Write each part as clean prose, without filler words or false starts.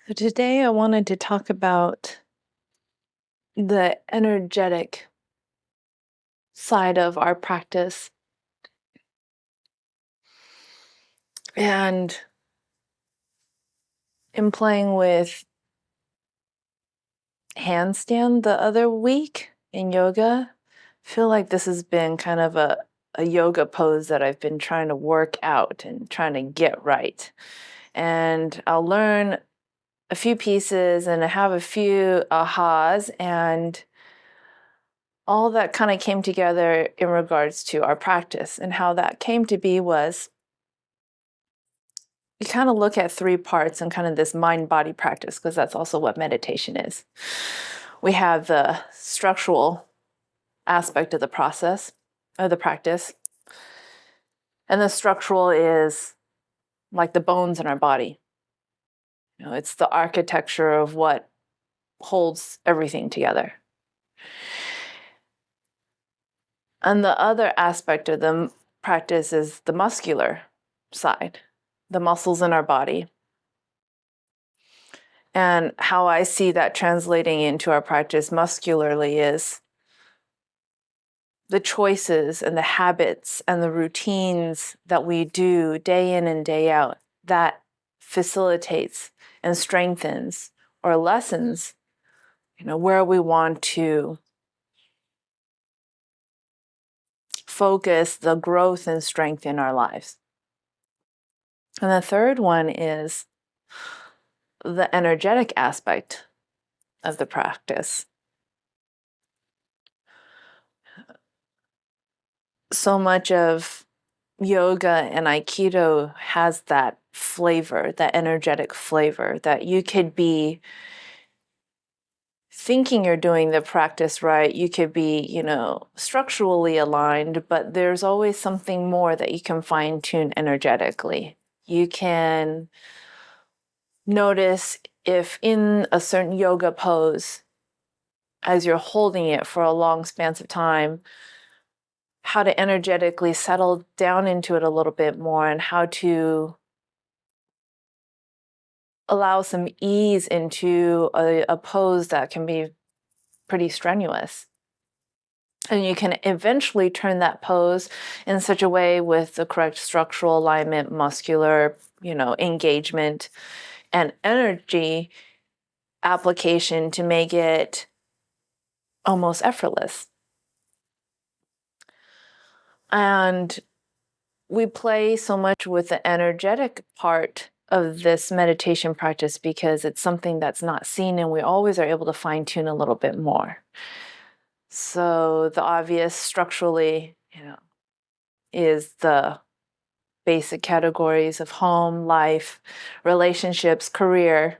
So today I wanted to talk about the energetic side of our practice. And in playing with handstand the other week in yoga, I feel like this has been kind of a yoga pose that I've been trying to work out and trying to get right. And I'll learn a few pieces and I have a few ahas, and all that kind of came together in regards to our practice. And how that came to be was we kind of look at three parts in kind of this mind-body practice, because that's also what meditation is. We have the structural aspect of the process, of the practice. And the structural is like the bones in our body. It's the architecture of what holds everything together. And the other aspect of the practice is the muscular side, the muscles in our body. And how I see that translating into our practice muscularly is the choices and the habits and the routines that we do day in and day out that facilitates and strengthens or lessens, where we want to focus the growth and strength in our lives. And the third one is the energetic aspect of the practice. So much of yoga and Aikido has that flavor, that energetic flavor, that you could be thinking you're doing the practice right. You could be, structurally aligned, but there's always something more that you can fine tune energetically. You can notice if in a certain yoga pose, as you're holding it for a long span of time, how to energetically settle down into it a little bit more, and how to allow some ease into a pose that can be pretty strenuous. And you can eventually turn that pose in such a way with the correct structural alignment, muscular, engagement, and energy application to make it almost effortless. And we play so much with the energetic part of this meditation practice because it's something that's not seen, and we always are able to fine tune a little bit more. So the obvious structurally, is the basic categories of home, life, relationships, career,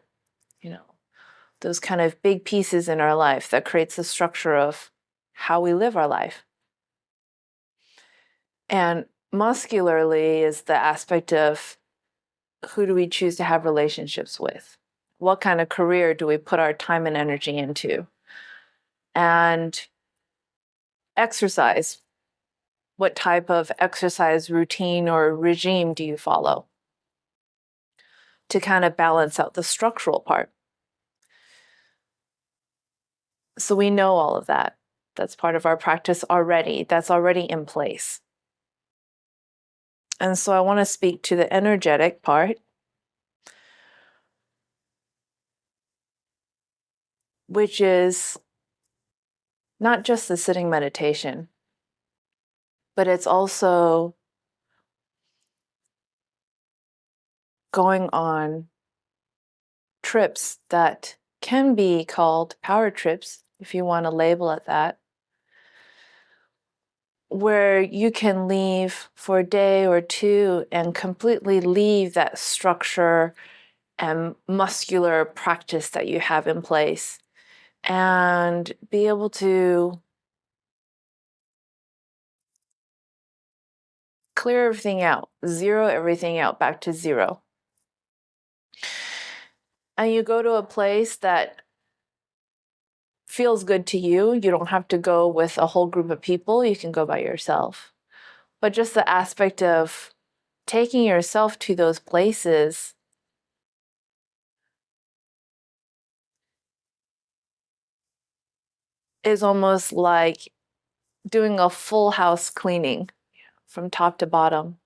those kind of big pieces in our life that creates the structure of how we live our life. And muscularly is the aspect of who do we choose to have relationships with? What kind of career do we put our time and energy into? And exercise. What type of exercise routine or regime do you follow to kind of balance out the structural part? So we know all of that. That's part of our practice already. That's already in place. And so I want to speak to the energetic part, which is not just the sitting meditation, but it's also going on trips that can be called power trips, if you want to label it that, where you can leave for a day or two and completely leave that structure and muscular practice that you have in place, and be able to clear everything out, zero everything out back to zero. And you go to a place that feels good to you. You don't have to go with a whole group of people. You can go by yourself. But just the aspect of taking yourself to those places is almost like doing a full house cleaning from top to bottom.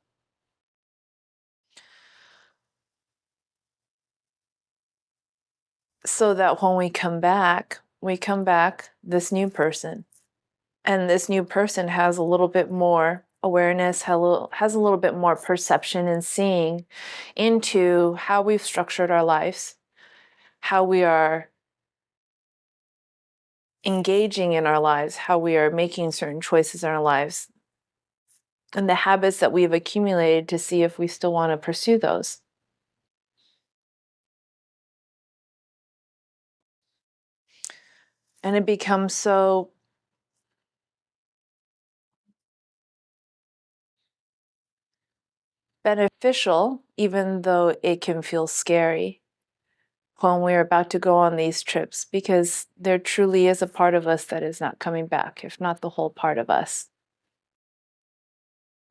So that when we come back this new person. And this new person has a little bit more awareness, has a little bit more perception and seeing into how we've structured our lives, how we are engaging in our lives, how we are making certain choices in our lives, and the habits that we've accumulated to see if we still want to pursue those. And it becomes so beneficial, even though it can feel scary when we're about to go on these trips, because there truly is a part of us that is not coming back, if not the whole part of us.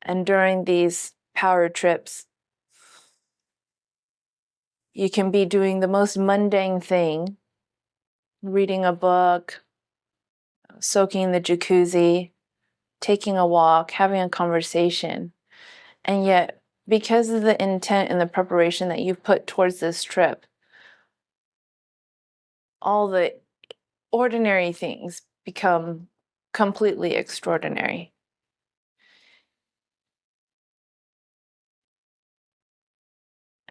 And during these power trips, you can be doing the most mundane thing, reading a book, soaking in the jacuzzi, taking a walk, having a conversation. And yet, because of the intent and the preparation that you've put towards this trip, all the ordinary things become completely extraordinary.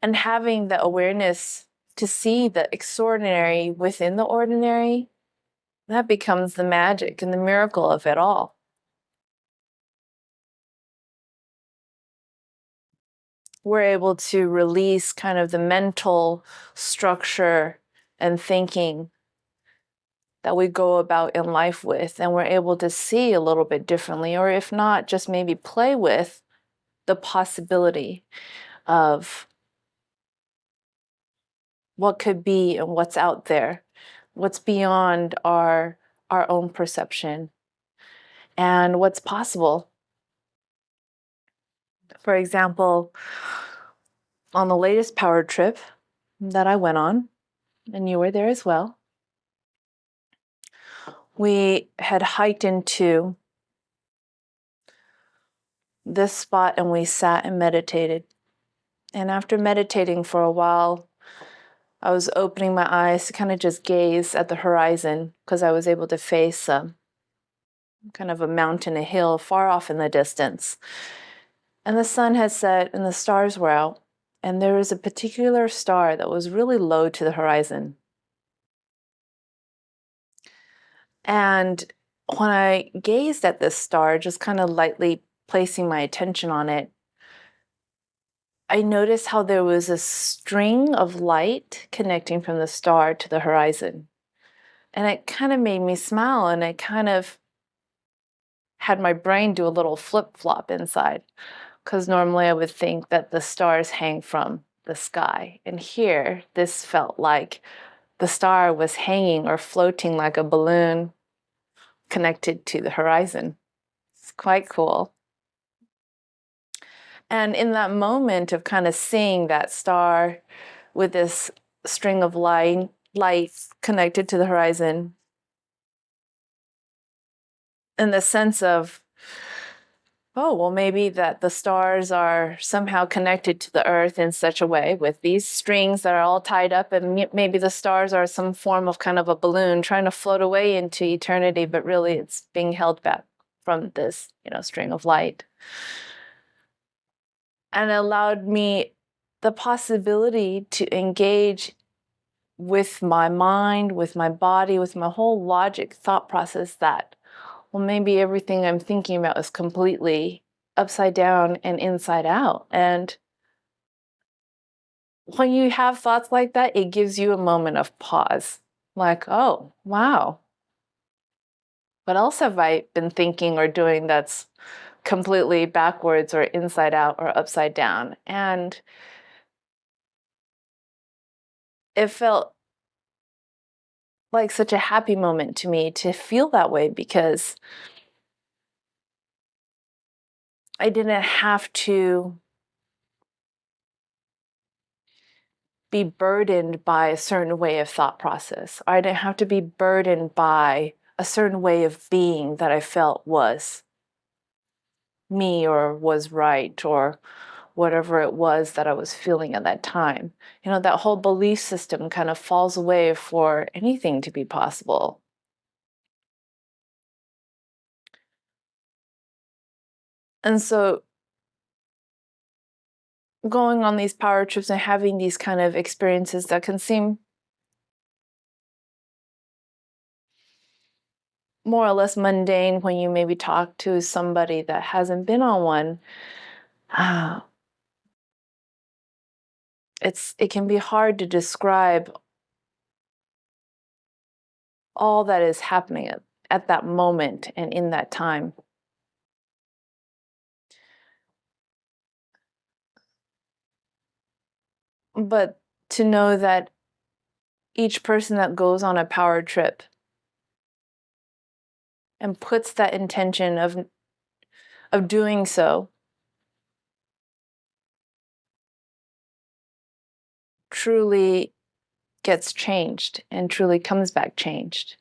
And having the awareness to see the extraordinary within the ordinary, that becomes the magic and the miracle of it all. We're able to release kind of the mental structure and thinking that we go about in life with, and we're able to see a little bit differently, or if not, just maybe play with the possibility of what could be and what's out there, what's beyond our own perception, and what's possible. For example, on the latest power trip that I went on, and you were there as well, we had hiked into this spot and we sat and meditated. And after meditating for a while, I was opening my eyes to kind of just gaze at the horizon because I was able to face kind of a mountain, a hill far off in the distance. And the sun had set and the stars were out. And there was a particular star that was really low to the horizon. And when I gazed at this star, just kind of lightly placing my attention on it, I noticed how there was a string of light connecting from the star to the horizon. And it kind of made me smile, and I kind of had my brain do a little flip flop inside. Because normally I would think that the stars hang from the sky. And here, this felt like the star was hanging or floating like a balloon connected to the horizon. It's quite cool. And in that moment of kind of seeing that star with this string of lights connected to the horizon, and the sense of, oh, well, maybe that the stars are somehow connected to the earth in such a way with these strings that are all tied up, and maybe the stars are some form of kind of a balloon trying to float away into eternity, but really it's being held back from this, string of light. And it allowed me the possibility to engage with my mind, with my body, with my whole logic thought process that, well, maybe everything I'm thinking about is completely upside down and inside out. And when you have thoughts like that, it gives you a moment of pause. Like, oh, wow. What else have I been thinking or doing that's completely backwards or inside out or upside down? And it felt like such a happy moment to me to feel that way, because I didn't have to be burdened by a certain way of thought process. I didn't have to be burdened by a certain way of being that I felt was me or was right or whatever it was that I was feeling at that time. That whole belief system kind of falls away for anything to be possible. And so going on these power trips and having these kind of experiences that can seem more or less mundane when you maybe talk to somebody that hasn't been on one, ah, it can be hard to describe all that is happening at that moment and in that time. But to know that each person that goes on a power trip and puts that intention of doing so truly gets changed and truly comes back changed.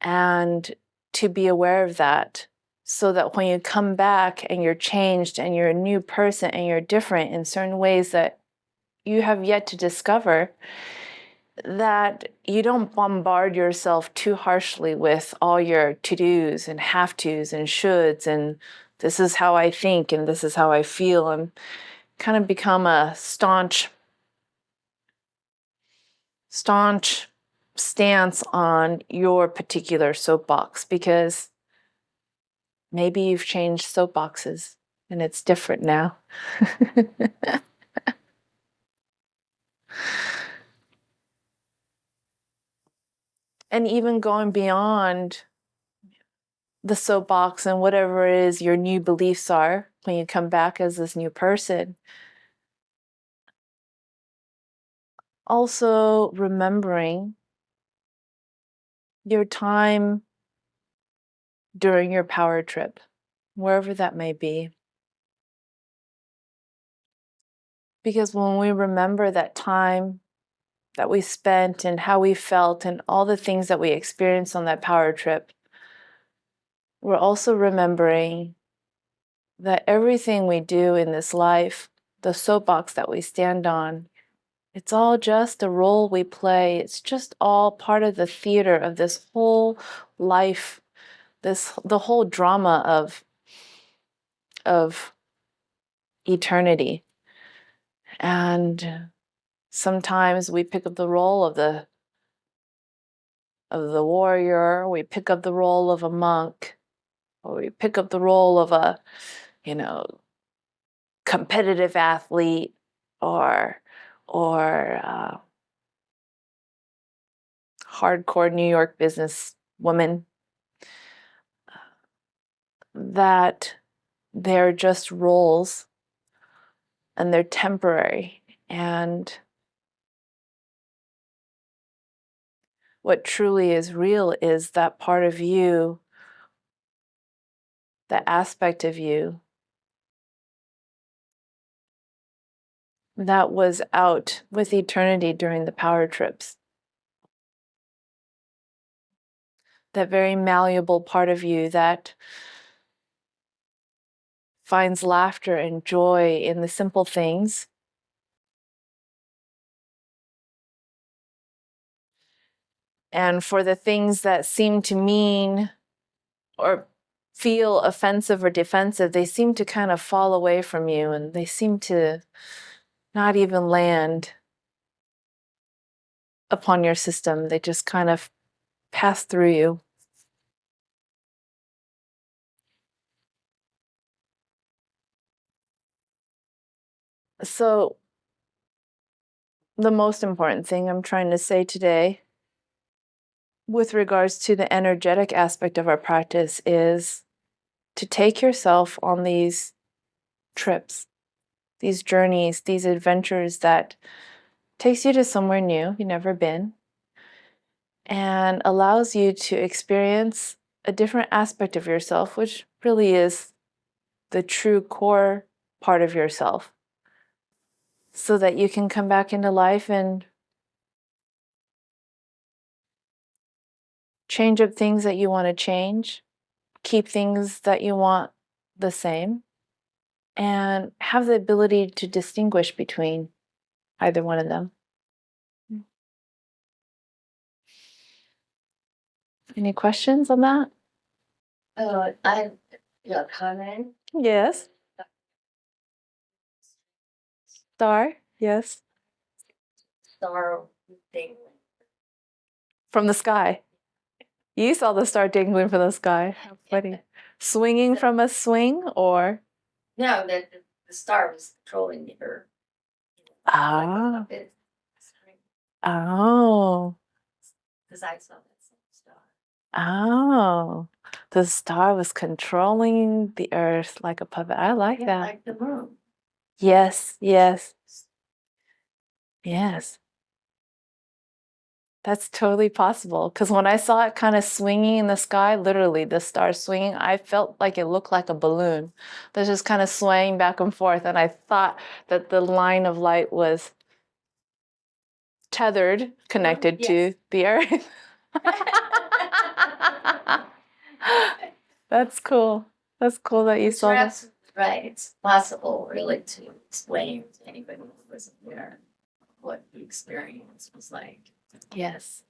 And to be aware of that so that when you come back and you're changed and you're a new person and you're different in certain ways that you have yet to discover, that you don't bombard yourself too harshly with all your to-dos and have-tos and shoulds and this is how I think and this is how I feel, and kind of become a staunch stance on your particular soapbox, because maybe you've changed soapboxes and it's different now. And even going beyond the soapbox and whatever it is your new beliefs are when you come back as this new person, also remembering your time during your power trip, wherever that may be. Because when we remember that time that we spent and how we felt and all the things that we experienced on that power trip, we're also remembering that everything we do in this life, the soapbox that we stand on, it's all just a role we play. It's just all part of the theater of this whole life, the whole drama of eternity. And sometimes we pick up the role of the warrior, we pick up the role of a monk, or we pick up the role of a, competitive athlete, or hardcore New York business woman, that they're just roles and they're temporary. And what truly is real is that part of you, that aspect of you that was out with eternity during the power trips. That very malleable part of you that finds laughter and joy in the simple things. And for the things that seem to mean or feel offensive or defensive, they seem to kind of fall away from you and they seem to not even land upon your system. They just kind of pass through you. So, the most important thing I'm trying to say today, with regards to the energetic aspect of our practice, is to take yourself on these trips, these journeys, these adventures that takes you to somewhere new you've never been and allows you to experience a different aspect of yourself, which really is the true core part of yourself, so that you can come back into life and change up things that you want to change, keep things that you want the same, and have the ability to distinguish between either one of them. Any questions on that? I have a comment. Yes. Star, yes. Star thing. From the sky. You saw the star dangling from the sky. How funny. Swinging from a swing or? No, the star was controlling the earth. Ah. Oh. Because I saw that same star. Oh. The star was controlling the earth like a puppet. I like that. Like the moon. Yes, yes. Yes. That's totally possible. Because when I saw it kind of swinging in the sky, literally the star swinging, I felt like it looked like a balloon that's just kind of swaying back and forth. And I thought that the line of light was tethered, connected to the earth. That's cool. That's cool that you saw that. Perhaps, right. It's possible, really, to explain to anybody who wasn't there what the experience was like. Yes.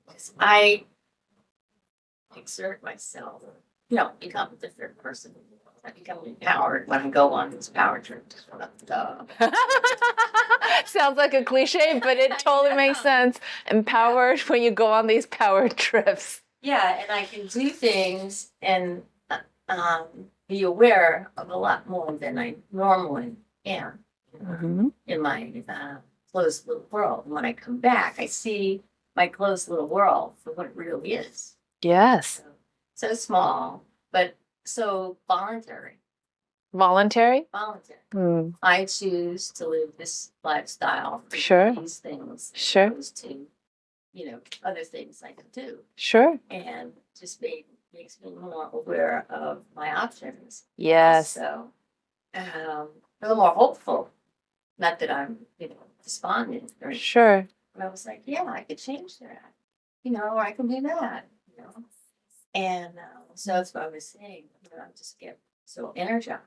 Because I exert myself, become a different person. I become empowered when I go on these power trips. Sounds like a cliche, but it totally makes sense. Empowered when you go on these power trips. Yeah, and I can do things and be aware of a lot more than I normally am in my closed little world. When I come back, I see my closed little world for what it really is. Yes. So small, but so voluntary. Voluntary? Voluntary. I choose to live this lifestyle. Sure. These things. Sure. Opposed to, other things I can do. Sure. And just makes me more aware of my options. Yes. So, a little more hopeful. Not that I'm, despondent. Sure. But I was like, yeah, I could change that. Or I can do that. And so that's what I was saying. I just get so energized.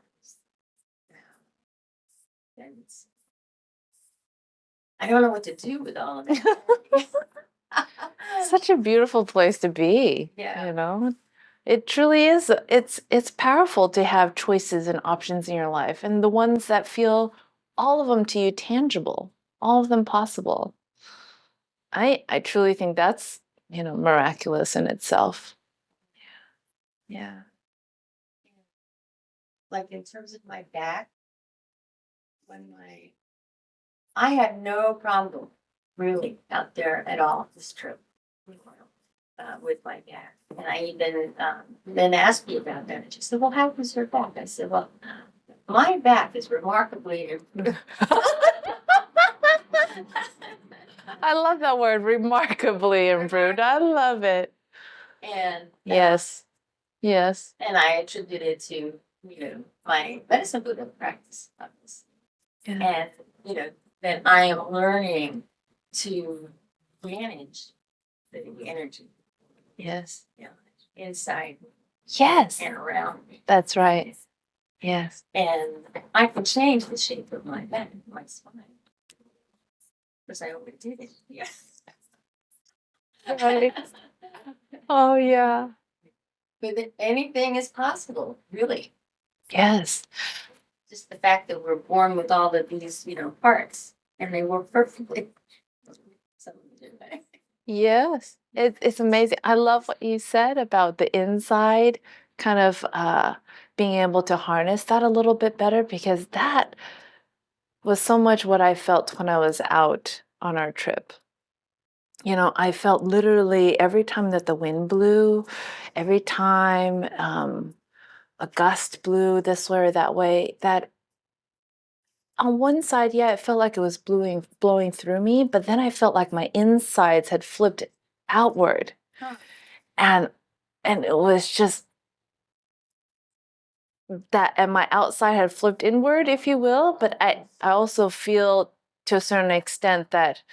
And I don't know what to do with all of it. Such a beautiful place to be. Yeah. It truly is. It's powerful to have choices and options in your life, and the ones that feel, all of them to you, tangible, all of them possible. I truly think that's, miraculous in itself. Yeah. Like in terms of my back, I had no problem really out there at all this trip with my back. And I even then asked me about that. And she said, well, how was your back? I said, well, my back is remarkably I love that word, remarkably improved. I love it. And yes. Yes. And I attribute it to, my medicine Buddha practice, obviously. Yeah. And, that I am learning to manage the energy. Yes. Inside. Yes. And around me. That's right. Yes. And I can change the shape of my back, my spine. Because I already did it. Yes. Right. Oh, yeah. But anything is possible, really. Yes. Just the fact that we're born with all of these, parts, and they work perfectly. Yes, it's amazing. I love what you said about the inside, kind of being able to harness that a little bit better, because that was so much what I felt when I was out on our trip. I felt literally every time that the wind blew, every time a gust blew this way or that way, that on one side, yeah, it felt like it was blowing through me, but then I felt like my insides had flipped outward. And it was just that, and my outside had flipped inward, if you will, but I also feel to a certain extent that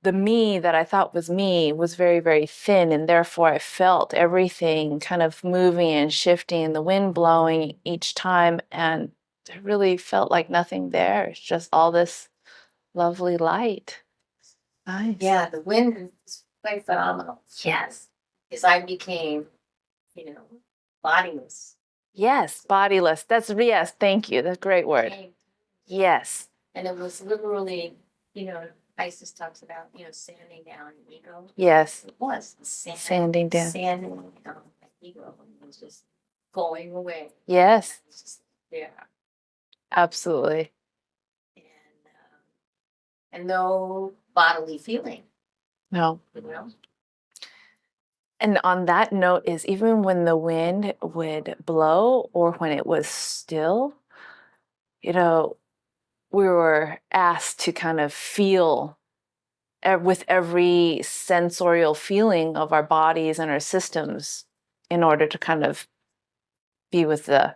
the me that I thought was me was very, very thin, and therefore I felt everything kind of moving and shifting, the wind blowing each time, and it really felt like nothing there. It's just all this lovely light. Nice. Yeah, the wind is quite phenomenal. Yes. Because I became, bodiless. Yes, bodiless. Yes, thank you. That's a great word. Yes. And it was literally, Isis talks about, sanding down ego. Yes. It was Sanding down. Sanding down ego. It was just going away. Yes. It was just there. Absolutely. And no bodily feeling. No. You know? And on that note is even when the wind would blow or when it was still, we were asked to kind of feel with every sensorial feeling of our bodies and our systems in order to kind of be with the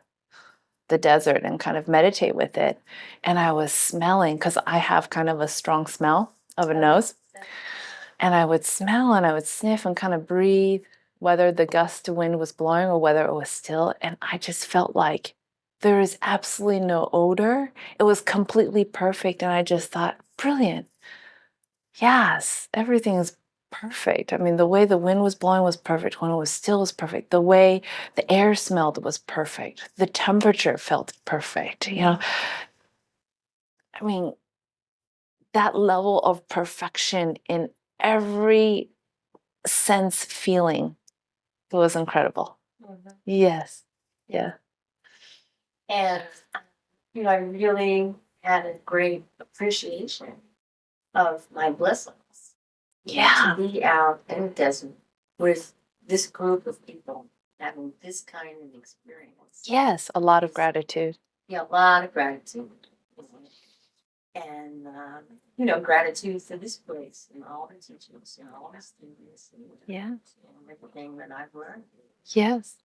desert and kind of meditate with it. And I was smelling, because I have kind of a strong smell of a nose. And I would smell and I would sniff and kind of breathe, whether the gust of wind was blowing or whether it was still. And I just felt like there is absolutely no odor. It was completely perfect. And I just thought, brilliant. Yes, everything's perfect. I mean, the way the wind was blowing was perfect. When it was still was perfect. The way the air smelled was perfect. The temperature felt perfect. I mean, that level of perfection in every sense feeling was incredible. Mm-hmm. Yes. Yeah. And, I really had a great appreciation of my blessings. Yeah. To be out in the desert with this group of people having this kind of experience. Yes, a lot of gratitude. Yeah, a lot of gratitude. And, gratitude for this place and all the teachers and all the students and everything that I've learned. Yes.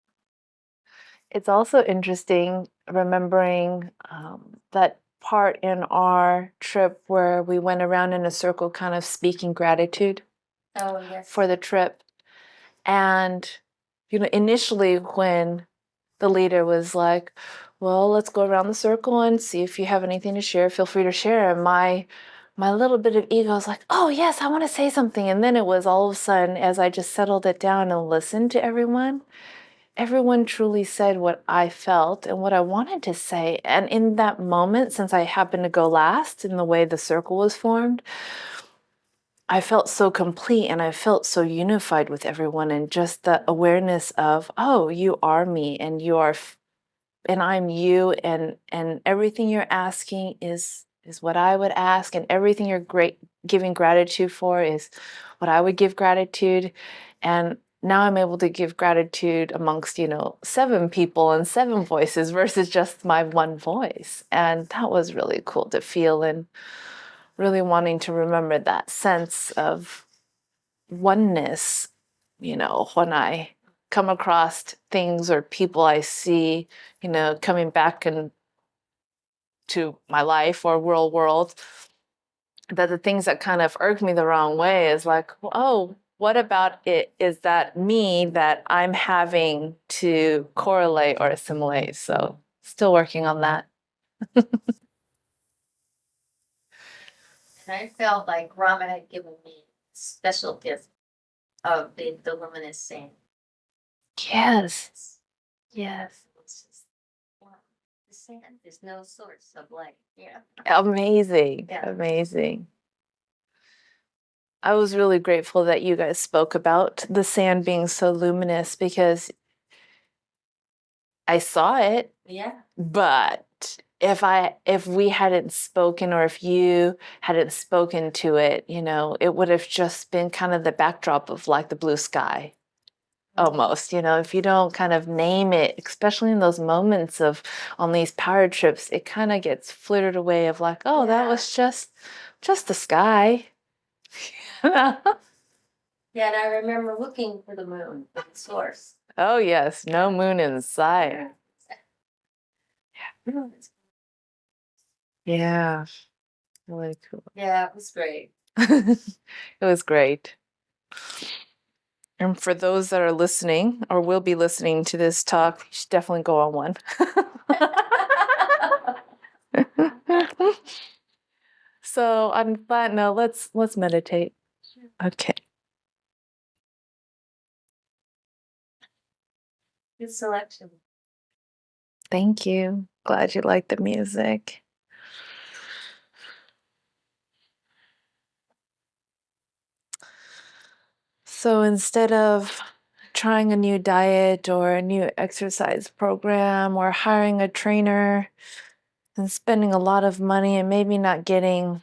It's also interesting remembering that part in our trip where we went around in a circle kind of speaking gratitude for the trip. And, initially when the leader was like, well, let's go around the circle and see if you have anything to share. Feel free to share. And my little bit of ego was like, oh, yes, I want to say something. And then it was all of a sudden, as I just settled it down and listened to everyone truly said what I felt and what I wanted to say. And in that moment, since I happened to go last in the way the circle was formed, I felt so complete and I felt so unified with everyone, and just the awareness of, oh, you are me and you are and I'm you, and everything you're asking is what I would ask, and everything you're giving gratitude for is what I would give gratitude. And now I'm able to give gratitude amongst 7 people and 7 voices versus just my one voice. And that was really cool to feel, and really wanting to remember that sense of oneness, when I come across things or people I see, coming back to my life or world, that the things that kind of irk me the wrong way is like, oh, what about it is that me that I'm having to correlate or assimilate? So still working on that. And I felt like Rama had given me a special gift of the luminous sand. Yes. Yes. It's just, the sand, there's no source of light. Yeah. Amazing. Yeah. Amazing. I was really grateful that you guys spoke about the sand being so luminous, because I saw it. Yeah. But if we hadn't spoken, or if you hadn't spoken to it, it would have just been kind of the backdrop of like the blue sky. Almost, if you don't kind of name it, especially in those moments of on these power trips, it kind of gets flittered away of like, oh, that was just the sky. Yeah, and I remember looking for the moon, the source. Oh yes, no moon in sight. Yeah, really cool. Yeah, it was great. It was great. And for those that are listening or will be listening to this talk, you should definitely go on one. So on that note, let's meditate. Okay. Good selection. Thank you. Glad you like the music. So instead of trying a new diet or a new exercise program or hiring a trainer and spending a lot of money and maybe not getting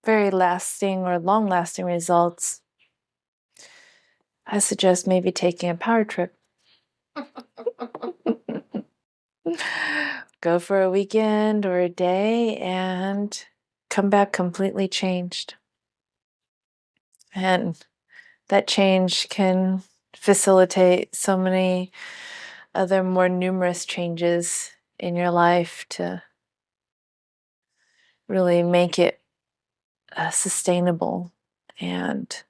very lasting or long lasting results, I suggest maybe taking a power trip. Go for a weekend or a day and come back completely changed. And that change can facilitate so many other more numerous changes in your life to really make it sustainable and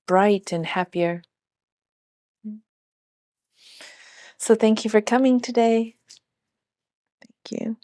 bright and happier. So thank you for coming today. Thank you.